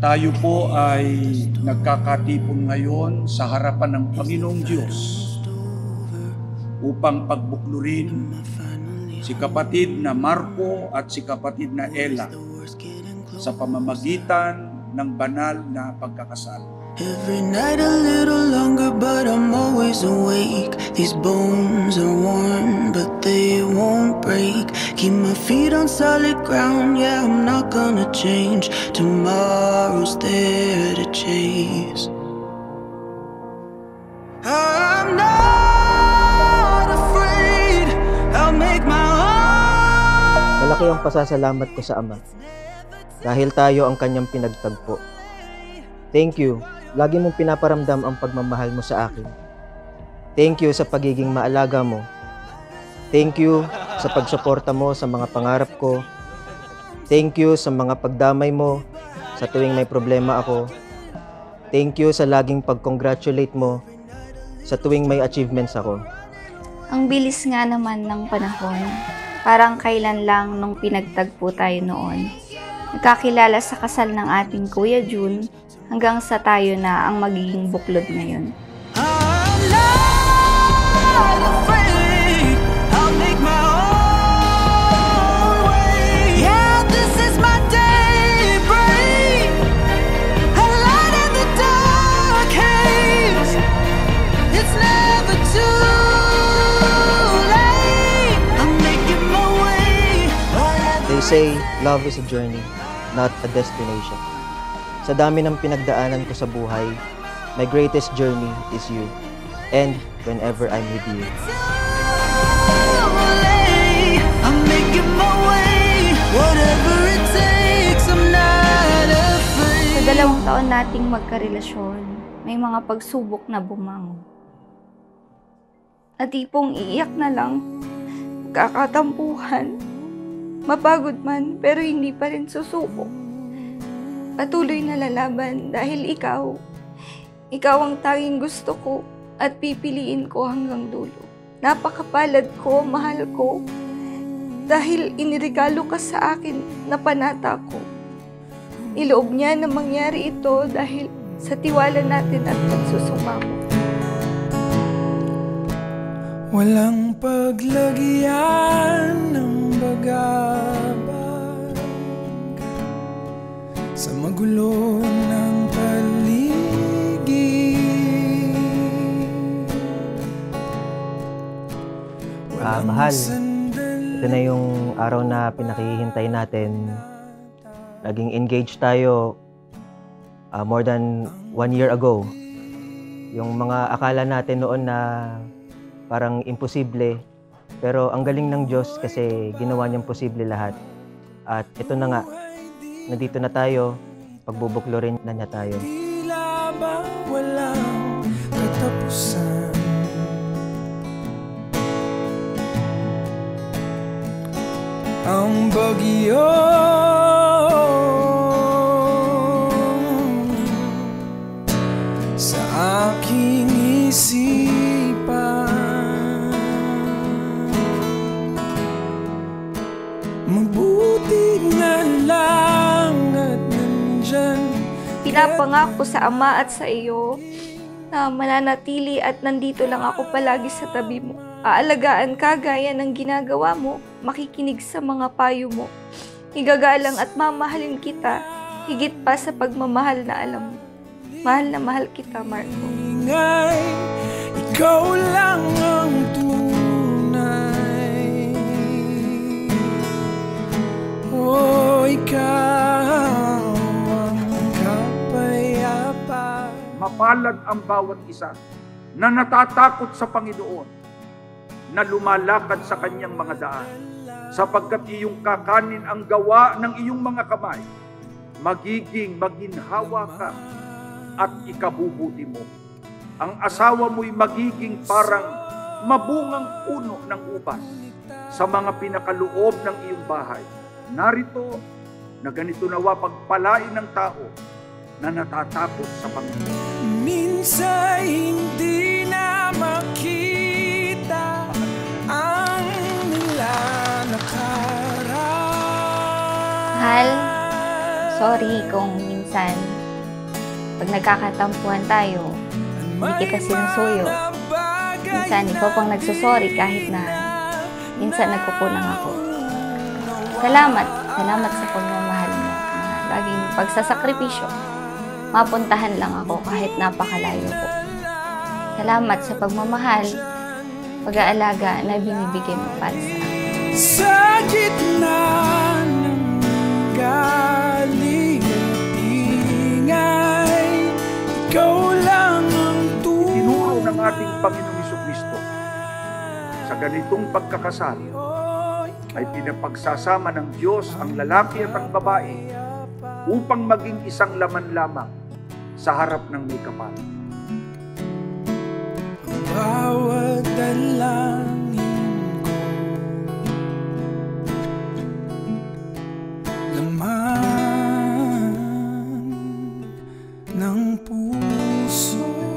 Tayo po ay nagkakatipon ngayon sa harapan ng Panginoong Diyos upang pagbuklurin si kapatid na Marco at si kapatid na Ella sa pamamagitan ng banal na pagkakasal. Every night a little longer, but I'm always awake. These bones are worn, but they won't break. Keep my feet on solid ground, yeah, I'm not gonna change. Tomorrow's there to chase. I'm not afraid, I'll make my own. Malaki ang pasasalamat ko sa Ama dahil tayo ang kanyang pinagtagpo. Thank you. Lagi mong pinaparamdam ang pagmamahal mo sa akin. Thank you sa pagiging maalaga mo. Thank you sa pagsuporta mo sa mga pangarap ko. Thank you sa mga pagdamay mo sa tuwing may problema ako. Thank you sa laging pag-congratulate mo sa tuwing may achievements ako. Ang bilis nga naman ng panahon. Parang kailan lang nung pinagtagpo tayo noon. Nagkakilala sa kasal ng ating Kuya June hanggang sa tayo na ang magiging buklod ngayon. I'm not afraid, I'll make my own way. Yeah, this is my daybreak, a light in the dark haze. It's never too late, I'm making my way. They say love is a journey, not a destination. Sa dami ng pinagdaanan ko sa buhay, my greatest journey is you. And whenever I'm with you. I'm making my way, whatever it takes, I'm not afraid. Sa 2 taon nating magkarelasyon, may mga pagsubok na bumangon. At tipong iiyak na lang, kakatampuhan, mapagod man pero hindi pa rin susuko. Patuloy na lalaban dahil ikaw ang tanging gusto ko at pipiliin ko hanggang dulo. Napakapalad ko, mahal ko, dahil iniregalo ka sa akin na panata ko. Iloob niya na mangyari ito dahil sa tiwala natin at pagsusumamo. Walang paglagyan ng bagabag sa magulo ng paligid. Mahal, ito na yung araw na pinakihintay natin. Naging engaged tayo more than 1 year ago. Yung mga akala natin noon na parang imposible, pero ang galing ng Diyos kasi ginawa niyang posible lahat. At ito na nga, nandito na tayo, pagbubuklo rin na niya tayo. Tila ba walang katapusan? Ang bagyo sa aking isipan, mabuti na lang at nandyan. Pinapangako sa Ama at sa iyo na mananatili at nandito lang ako palagi sa tabi mo. Aalagaan ka gaya ng ginagawa mo, makikinig sa mga payo mo. Igagalang at mamahalin kita, higit pa sa pagmamahal na alam mo. Mahal na mahal kita, Marco. Ingay, ikaw lang ang tunay. Oh, ikaw ang kapayapa. Mapalad ang bawat isa na natatakot sa Panginoon, na lumalakad sa kanyang mga daan, sapagkat iyong kakanin ang gawa ng iyong mga kamay, magiging maginhawa ka at ikabubuti mo. Ang asawa mo'y magiging parang mabungang puno ng ubas sa mga pinakaloob ng iyong bahay. Narito na ganito nawa pagpalain ng tao na natatakot sa Panginoon. Minsan hindi na makita ang nilalakaran. Mahal, sorry kung minsan minsan, pag nagkakatampuhan tayo, hindi kita sinusuyo. Minsan, ikaw pang nagsusorry kahit na minsan nagkukulang ako. Salamat sa pagmamahal mo. Laging pagsasakripisyo. Mapuntahan lang ako kahit napakalayo ko. Salamat sa pagmamahal, pag-aalaga na binibigay mo para sa akin. Sa gitna ng galing at ingay, ikaw lang ang Tinuro ng ating Panginoong Jesucristo sa ganitong pagkakasal ay pinapagsasama ng Diyos ang lalaki at ang babae upang maging isang laman lamang sa harap ng may kapal. bawat dalangin ko, laman ng puso.